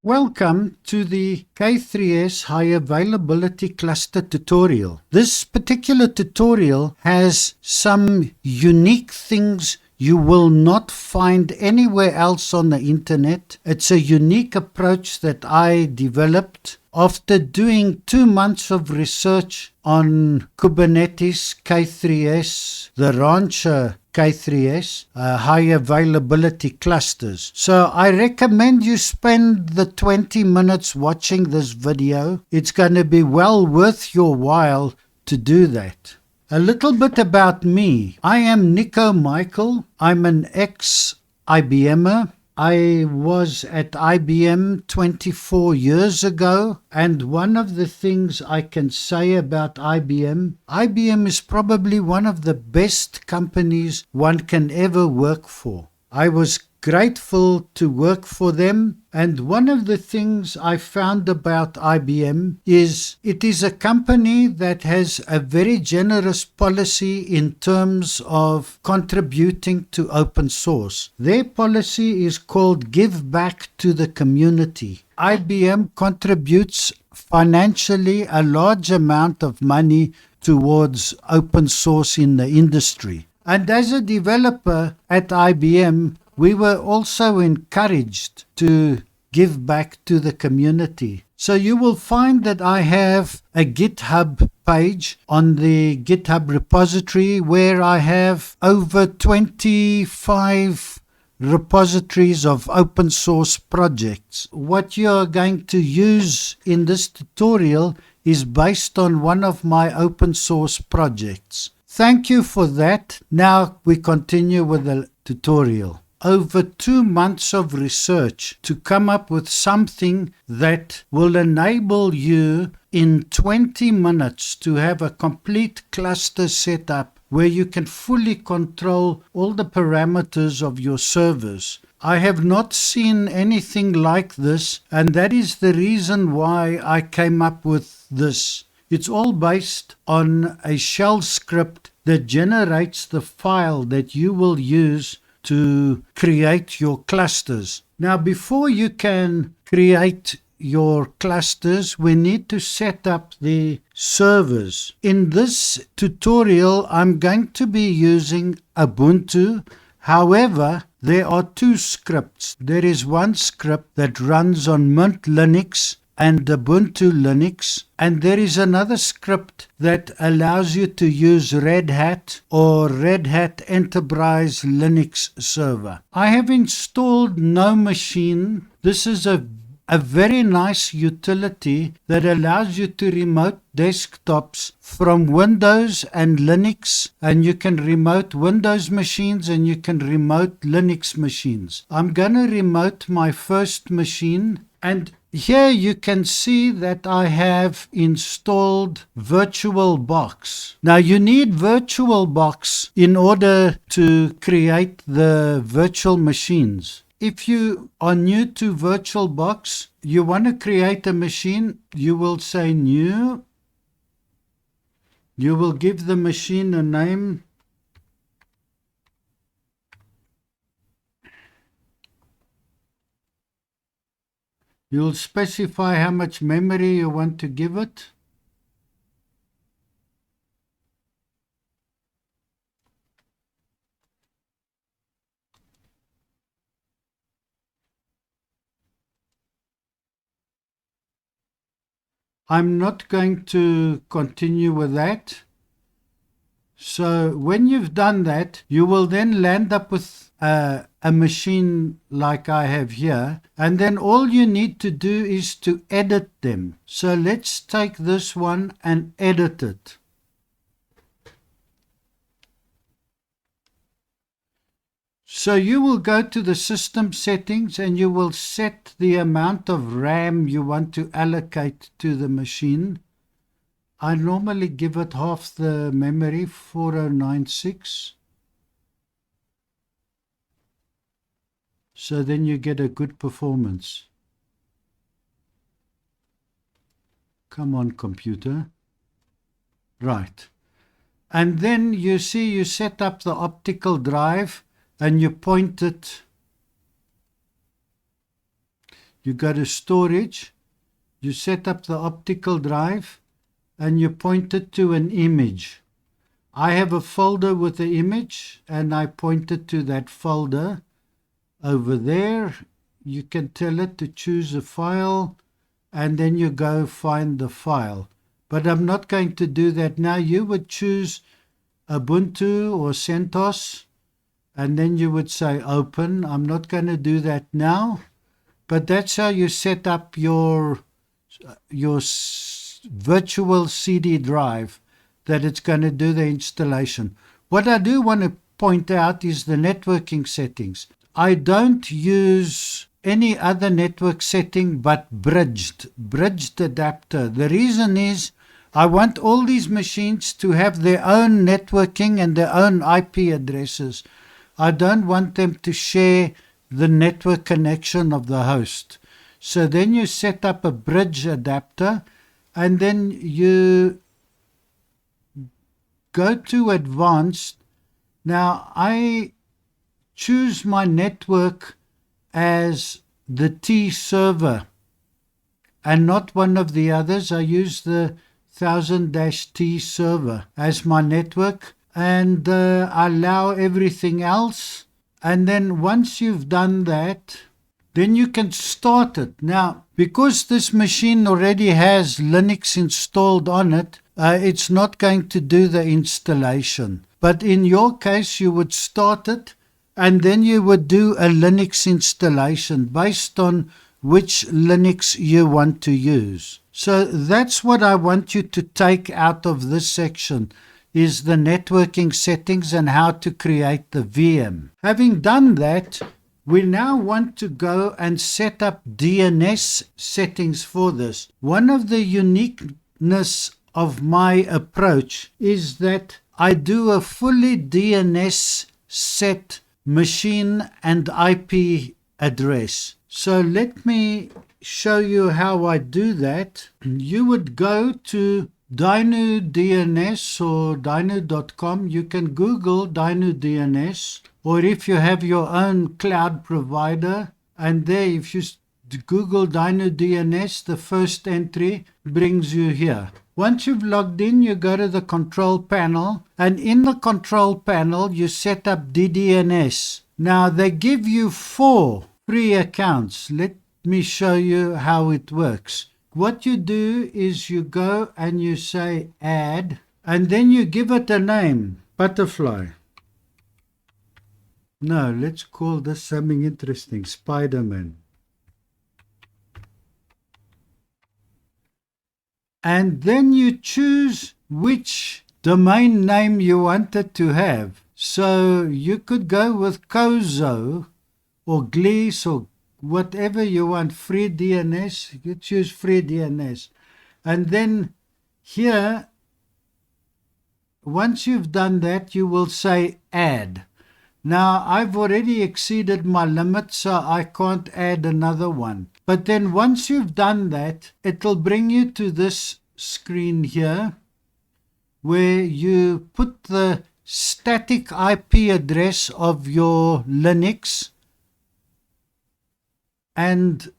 Welcome to the K3S High Availability Cluster tutorial. This particular tutorial has some unique things you will not find anywhere else on the internet. It's a unique approach that I developed after doing 2 months of research on Kubernetes, K3S, the Rancher K3S, high availability clusters. So I recommend you spend the 20 minutes watching this video. It's going to be well worth your while to do that. A little bit about me. I am Nico Michael. I'm an ex-IBMer. I was at IBM 24 years ago, and one of the things I can say about IBM is probably one of the best companies one can ever work for. I was grateful to work for them, and one of the things I found about IBM is it is a company that has a very generous policy in terms of contributing to open source. Their policy is called Give Back to the Community. IBM contributes financially a large amount of money towards open source in the industry. And as a developer at IBM, we were also encouraged to give back to the community. So you will find that I have a GitHub page on the GitHub repository where I have over 25 repositories of open source projects. What you're going to use in this tutorial is based on one of my open source projects. Thank you for that. Now we continue with the tutorial. Over 2 months of research to come up with something that will enable you in 20 minutes to have a complete cluster set up where you can fully control all the parameters of your servers. I have not seen anything like this, and that is the reason why I came up with this. It's all based on a shell script that generates the file that you will use to create your clusters. Now, before you can create your clusters, we need to set up the servers. In this tutorial, I'm going to be using Ubuntu. However, there are two scripts. There is one script that runs on Mint Linux and Ubuntu Linux, and there is another script that allows you to use Red Hat or Red Hat Enterprise Linux Server. I have installed No Machine. This is a very nice utility that allows you to remote desktops from Windows and Linux, and you can remote Windows machines and you can remote Linux machines. I'm going to remote my first machine, and here you can see that I have installed VirtualBox. Now you need VirtualBox in order to create the virtual machines. If you are new to VirtualBox, you want to create a machine, you will say new. You will give the machine a name. You'll specify how much memory you want to give it. I'm not going to continue with that. So when you've done that, you will then land up with a machine like I have here, and then all you need to do is to edit them. So let's take this one and edit it. So you will go to the system settings and you will set the amount of RAM you want to allocate to the machine. I normally give it half the memory, 4096. So then you get a good performance. Come on, computer. Right. And then you see you set up the optical drive and you point it you go to storage, you set up the optical drive, and you point it to an image. I have a folder with the image, and I point it to that folder. Over there, you can tell it to choose a file, and then you go find the file. But I'm not going to do that now. You would choose Ubuntu or CentOS, and then you would say open. I'm not going to do that now, but that's how you set up your virtual CD drive, that it's going to do the installation. What I do want to point out is the networking settings. I don't use any other network setting but bridged adapter. The reason is I want all these machines to have their own networking and their own IP addresses. I don't want them to share the network connection of the host. So then you set up a bridge adapter, and then you go to advanced. Now I choose my network as the T server and not one of the others. I use the 1000-T server as my network, and I allow everything else. And then once you've done that, then you can start it. Now, because this machine already has Linux installed on it, it's not going to do the installation. But in your case, you would start it, and then you would do a Linux installation based on which Linux you want to use. So that's what I want you to take out of this section, is the networking settings and how to create the VM. Having done that, we now want to go and set up DNS settings for this. One of the uniqueness of my approach is that I do a fully DNS set machine and IP address. So let me show you how I do that. You would go to Dino DNS or dino.com. You can Google Dino DNS, or if you have your own cloud provider, and there if you Google Dino DNS, the first entry brings you here. Once you've logged in, you go to the control panel, and in the control panel you set up DDNS. Now they give you 4 free accounts. Let me show you how it works. What you do is you go and you say add, and then you give it a name, butterfly. No, let's call this something interesting, Spider-Man. And then you choose which domain name you want it to have. So you could go with Kozo or Gliese or whatever you want, free DNS. You choose free DNS. And then here, once you've done that, you will say add. Now, I've already exceeded my limit, so I can't add another one. But then once you've done that, it'll bring you to this screen here, where you put the static IP address of your Linux, and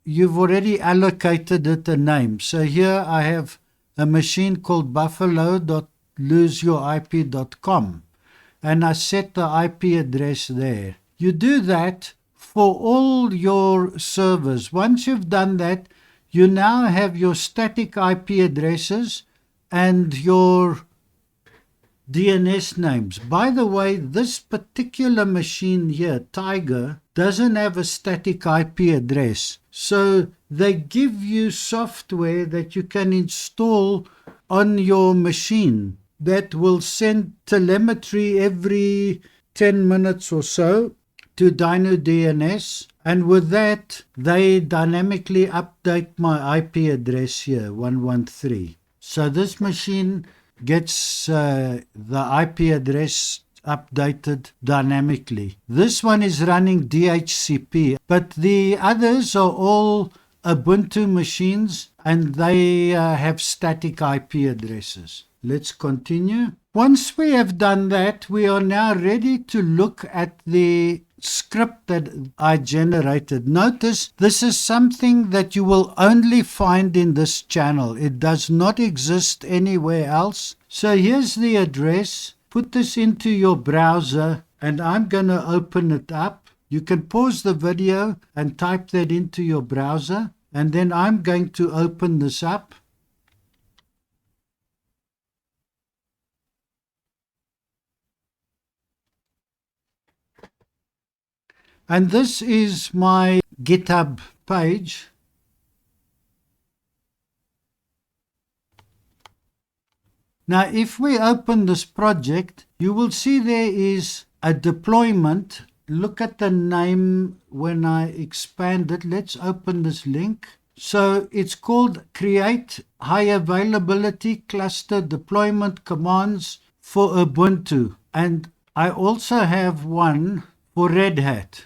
you've already allocated it a name. So here I have a machine called buffalo.loseyourip.com, and I set the IP address there. You do that for all your servers. Once you've done that, you now have your static IP addresses and your DNS names. By the way, this particular machine here, Tiger, doesn't have a static IP address. So they give you software that you can install on your machine that will send telemetry every 10 minutes or so to Dino DNS. And with that, they dynamically update my IP address here, 113. So this machine gets the IP address updated dynamically. This one is running DHCP, but the others are all Ubuntu machines, and they have static IP addresses. Let's continue. Once we have done that, we are now ready to look at the script that I generated. Notice this is something that you will only find in this channel. It does not exist anywhere else. So here's the address. Put this into your browser and I'm going to open it up. You can pause the video and type that into your browser, and then I'm going to open this up. And this is my GitHub page. Now, if we open this project, you will see there is a deployment. Look at the name when I expand it. Let's open this link. So it's called Create High Availability Cluster Deployment Commands for Ubuntu. And I also have one for Red Hat.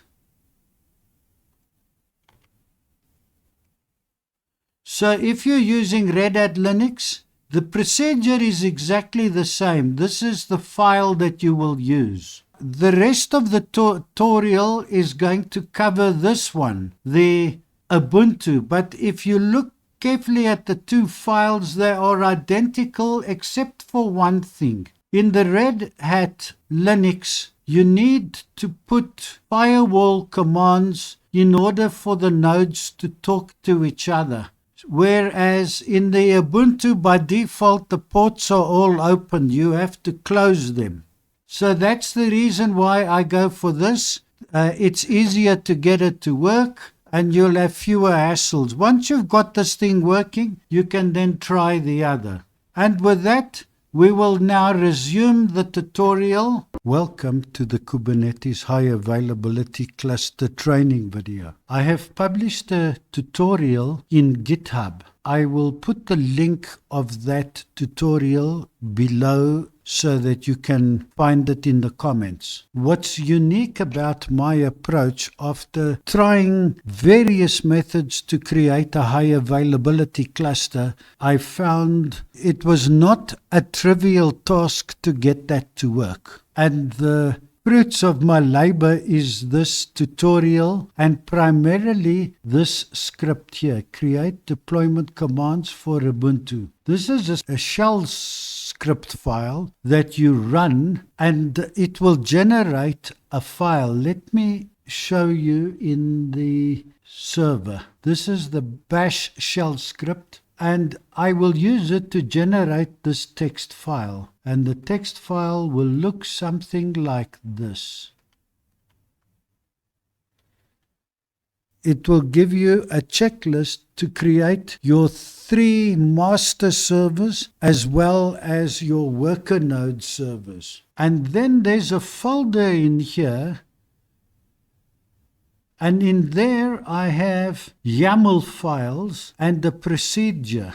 So if you're using Red Hat Linux, the procedure is exactly the same. This is the file that you will use. The rest of the tutorial is going to cover this one, the Ubuntu. But if you look carefully at the two files, they are identical except for one thing. In the Red Hat Linux, you need to put firewall commands in order for the nodes to talk to each other. Whereas in the Ubuntu, by default, the ports are all open. You have to close them. So that's the reason why I go for this. It's easier to get it to work and you'll have fewer hassles. Once you've got this thing working, you can then try the other. And with that, we will now resume the tutorial. Welcome to the Kubernetes High Availability Cluster training video. I have published a tutorial in GitHub. I will put the link of that tutorial below so that you can find it in the comments. What's unique about my approach, after trying various methods to create a high availability cluster, I found it was not a trivial task to get that to work. And the fruits of my labor is this tutorial and primarily this script here, create deployment commands for Ubuntu. This is a shell script file that you run and it will generate a file. Let me show you in the server. This is the bash shell script and I will use it to generate this text file. And the text file will look something like this. It will give you a checklist to create your 3 master servers as well as your worker node servers. And then there's a folder in here. And in there I have YAML files and a procedure.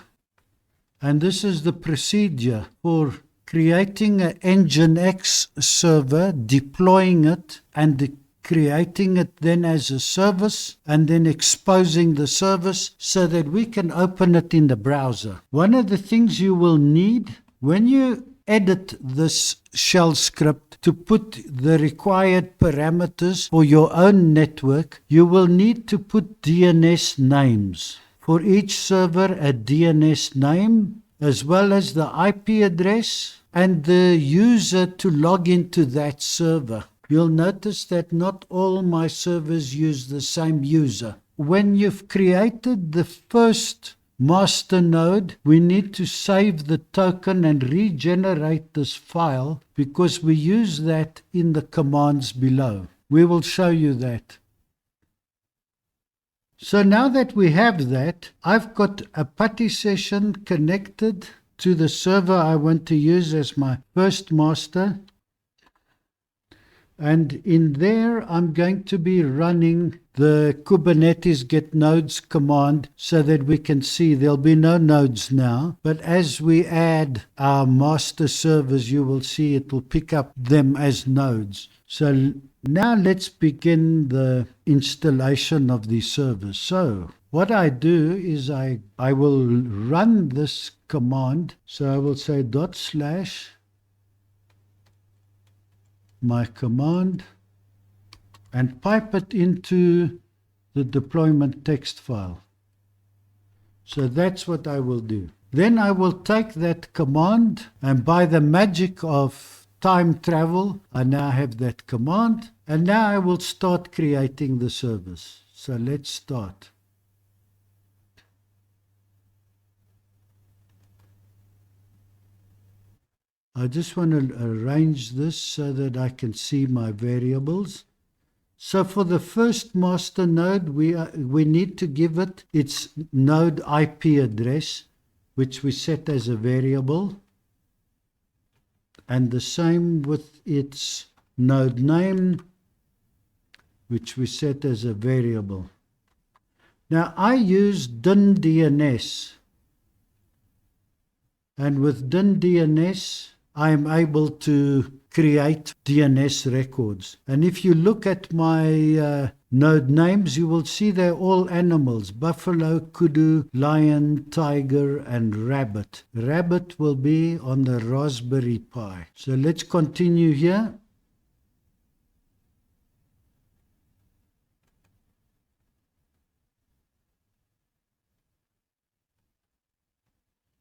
And this is the procedure for creating an Nginx server, deploying it, and creating it then as a service, and then exposing the service so that we can open it in the browser. One of the things you will need when you edit this shell script to put the required parameters for your own network, you will need to put DNS names. For each server, a DNS name, as well as the IP address and the user to log into that server. You'll notice that not all my servers use the same user. When you've created the first master node, we need to save the token and regenerate this file because we use that in the commands below. We will show you that. So now that we have that, I've got a PuTTY session connected to the server I want to use as my first master. And in there, I'm going to be running the Kubernetes get nodes command so that we can see there'll be no nodes now. But as we add our master servers, you will see it will pick up them as nodes. So now let's begin the installation of these servers. So what I do is I will run this command. So I will say my command and pipe it into the deployment text file. So that's what I will do. Then I will take that command, and by the magic of time travel, I now have that command, and now I will start creating the service. So let's start. I just want to arrange this so that I can see my variables. So for the first master node, we need to give it its node IP address, which we set as a variable, and the same with its node name, which we set as a variable. Now I use DNS, and with DNS I am able to create DNS records. And if you look at my node names, you will see they're all animals: buffalo, kudu, lion, tiger, and rabbit. Rabbit will be on the Raspberry Pi. So let's continue here.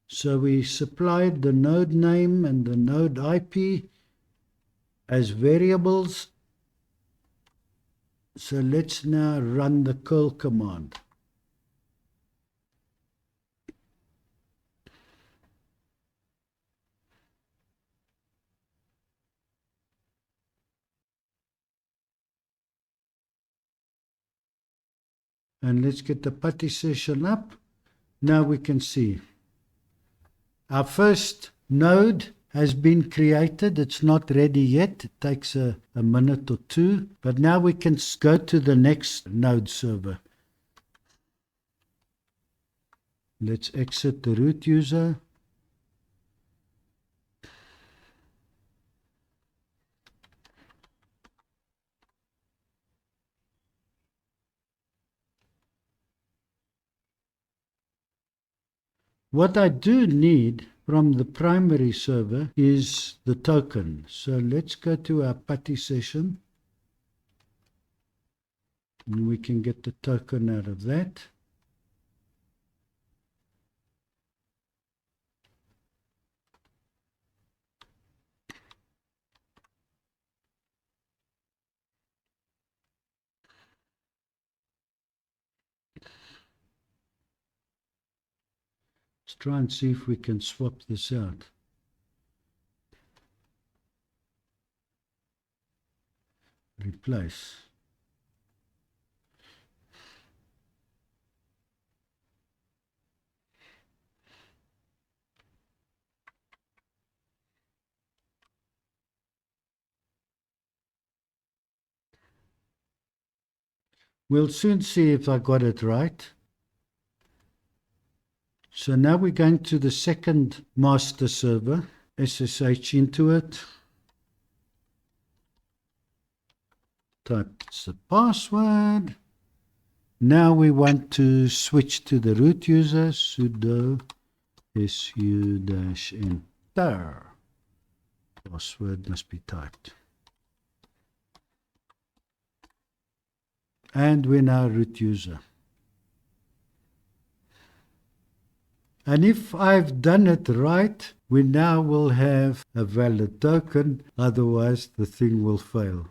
So we supplied the node name and the node IP as variables. So let's now run the curl command. And let's get the PuTTY session up. Now we can see our first node has been created. It's not ready yet. It takes a minute or two. But now we can go to the next node server. Let's exit the root user. What I do need from the primary server is the token. So let's go to our PuTTY session. And we can get the token out of that. Let's try and see if we can swap this out. Replace. We'll soon see if I got it right. So now we're going to the second master server, SSH into it. Type the password. Now we want to switch to the root user, sudo su-enter. Password must be typed. And we're now root user. And if I've done it right, we now will have a valid token, otherwise the thing will fail.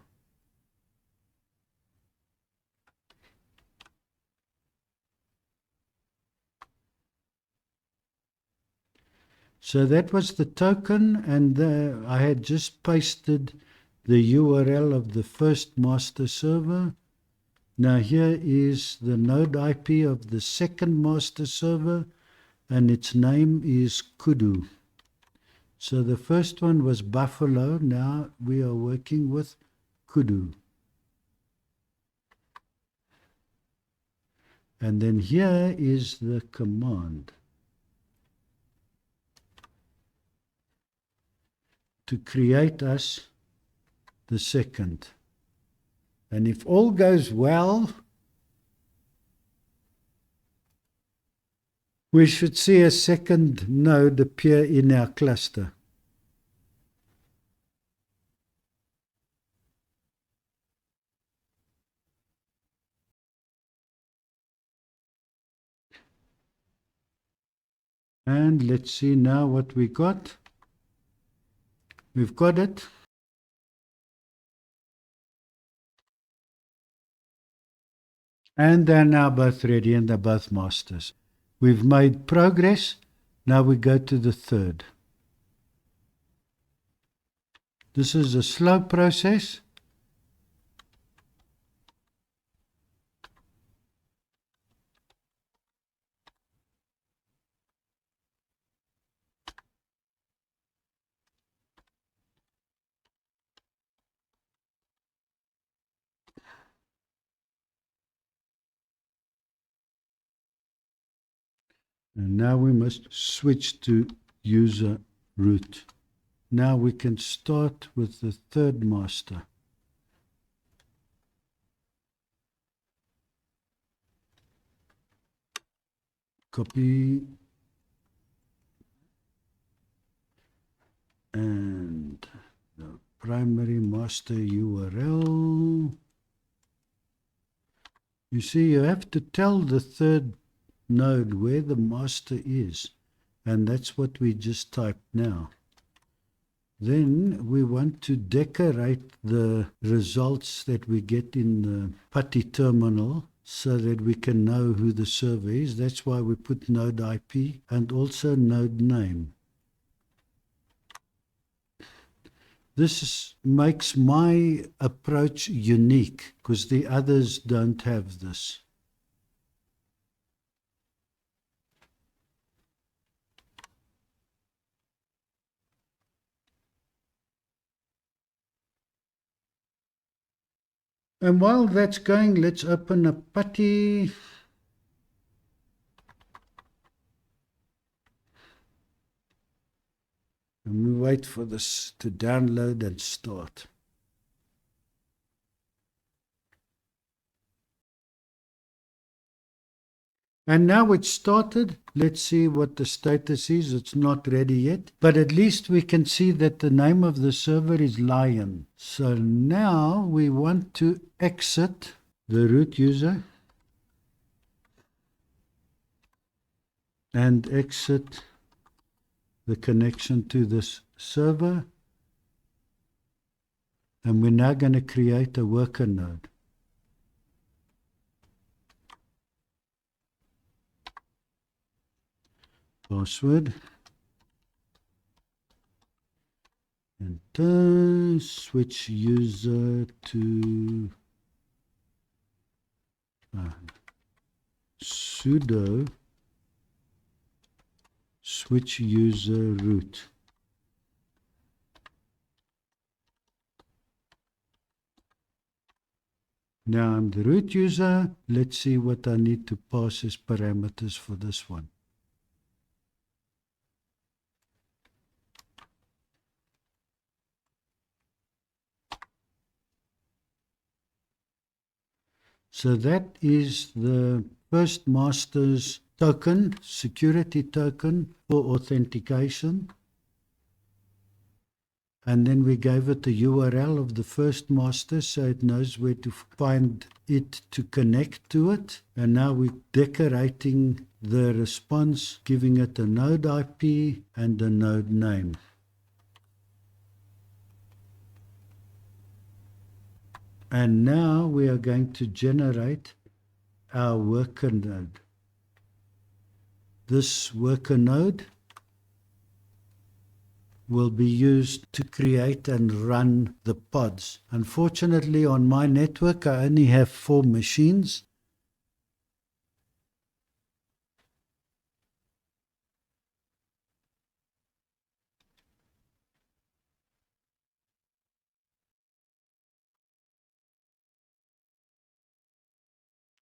So that was the token, and I had just pasted the URL of the first master server. Now here is the node IP of the second master server, and its name is kudu. So the first one was buffalo. Now we are working with kudu. And then here is the command to create us the second. And if all goes well, we should see a second node appear in our cluster. And let's see now what we got. We've got it. And they're now both ready and they're both masters. We've made progress. Now we go to the third. This is a slow process. And now we must switch to user root. Now we can start with the third master. Copy. And the primary master URL. You see, you have to tell the third node where the master is. And that's what we just typed now. Then we want to decorate the results that we get in the PuTTY terminal so that we can know who the server is. That's why we put node IP and also node name. This makes my approach unique because the others don't have this. And while that's going, let's open a PuTTY. And we wait for this to download and start. And now it's started. Let's see what the status is. It's not ready yet, but at least we can see that the name of the server is Lion. So now we want to exit the root user and exit the connection to this server. And we're now going to create a worker node. Password. And switch user to sudo switch user root. Now I'm the root user. Let's see what I need to pass as parameters for this one. So that is the first master's token, security token for authentication. And then we gave it the URL of the first master so it knows where to find it to connect to it. And now we're decorating the response, giving it a node IP and a node name. And now we are going to generate our worker node. This worker node will be used to create and run the pods. Unfortunately, on my network, I only have 4 machines.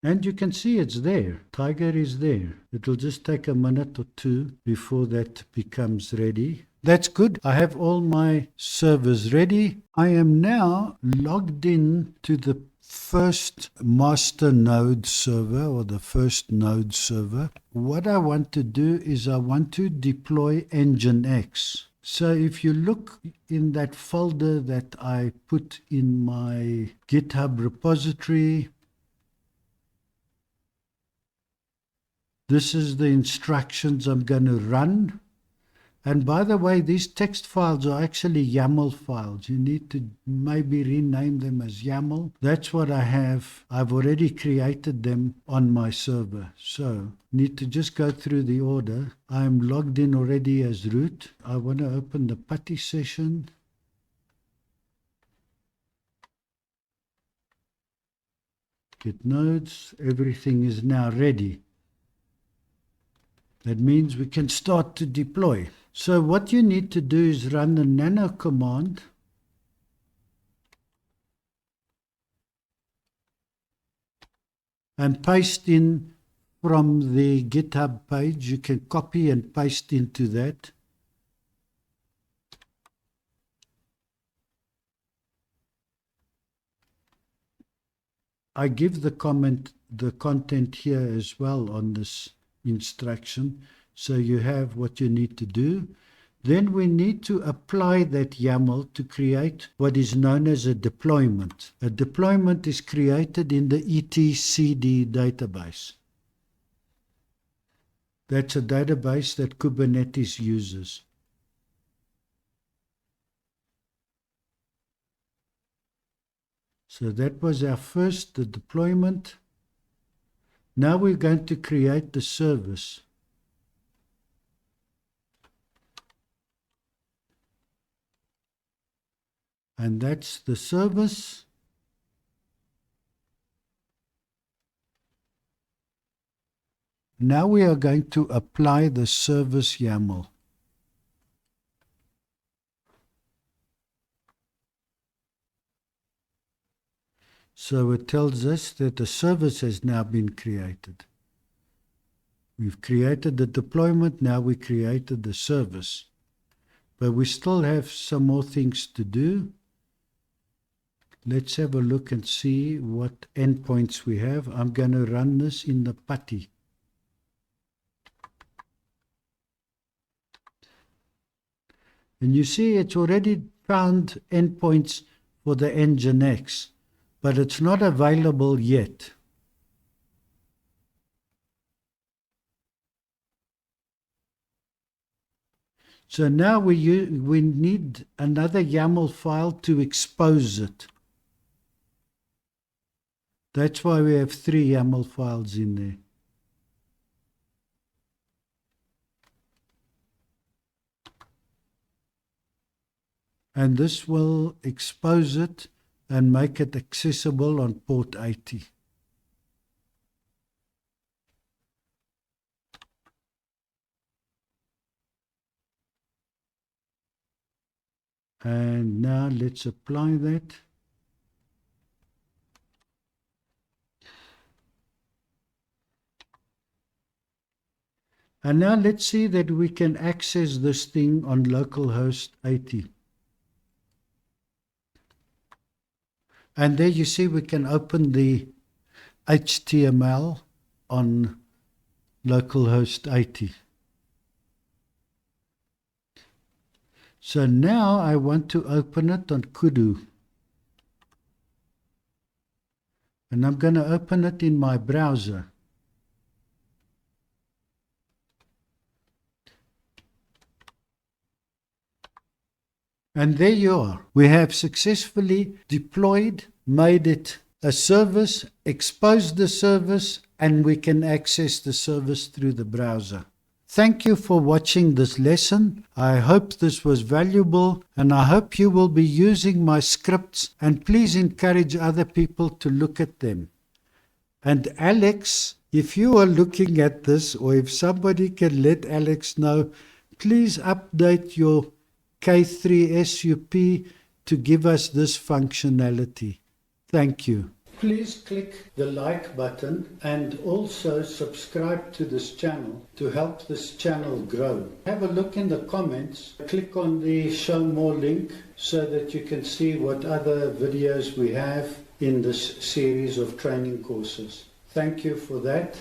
And you can see it's there. Tiger is there. It will just take a minute or two before that becomes ready. That's good. I have all my servers ready. I am now logged in to the first master node server or the first node server. What I want to do is I want to deploy Nginx. So if you look in that folder that I put in my GitHub repository, This is the instructions I'm going to run. And by the way, these text files are actually YAML files. You need to maybe rename them as YAML. That's what I have. I've already created them on my server. So need to just go through the order. I'm logged in already as root. I want to open the PuTTY session. Get nodes. Everything is now ready. That means we can start to deploy. So what you need to do is run the nano command and paste in from the GitHub page. You can copy and paste into that. I give the content here as well on this instruction, so you have what you need to do. Then we need to apply that YAML to create what is known as a deployment. A deployment is created in the etcd database. That's a database that Kubernetes uses. So that was our first, the deployment. Now we're going to create the service. And that's the service. Now we are going to apply the service YAML. So it tells us that the service has now been created. We've created the deployment, now we created the service. But we still have some more things to do. Let's have a look and see what endpoints we have. I'm going to run this in the PuTTY. And you see it's already found endpoints for the Nginx, but it's not available yet. So now we need another YAML file to expose it. That's why we have 3 YAML files in there. And this will expose it and make it accessible on port 80. And now let's apply that. And now let's see that we can access this thing on localhost 80. And there you see we can open the HTML on localhost 80. So now I want to open it on Kudu. And I'm going to open it in my browser. And there you are. We have successfully deployed, made it a service, exposed the service, and we can access the service through the browser. Thank you for watching this lesson. I hope this was valuable, and I hope you will be using my scripts, and please encourage other people to look at them. And Alex, if you are looking at this, or if somebody can let Alex know, please update your K3S-HA to give us this functionality. Thank you. Please click the like button and also subscribe to this channel to help this channel grow. Have a look in the comments. Click on the show more link so that you can see what other videos we have in this series of training courses. Thank you for that.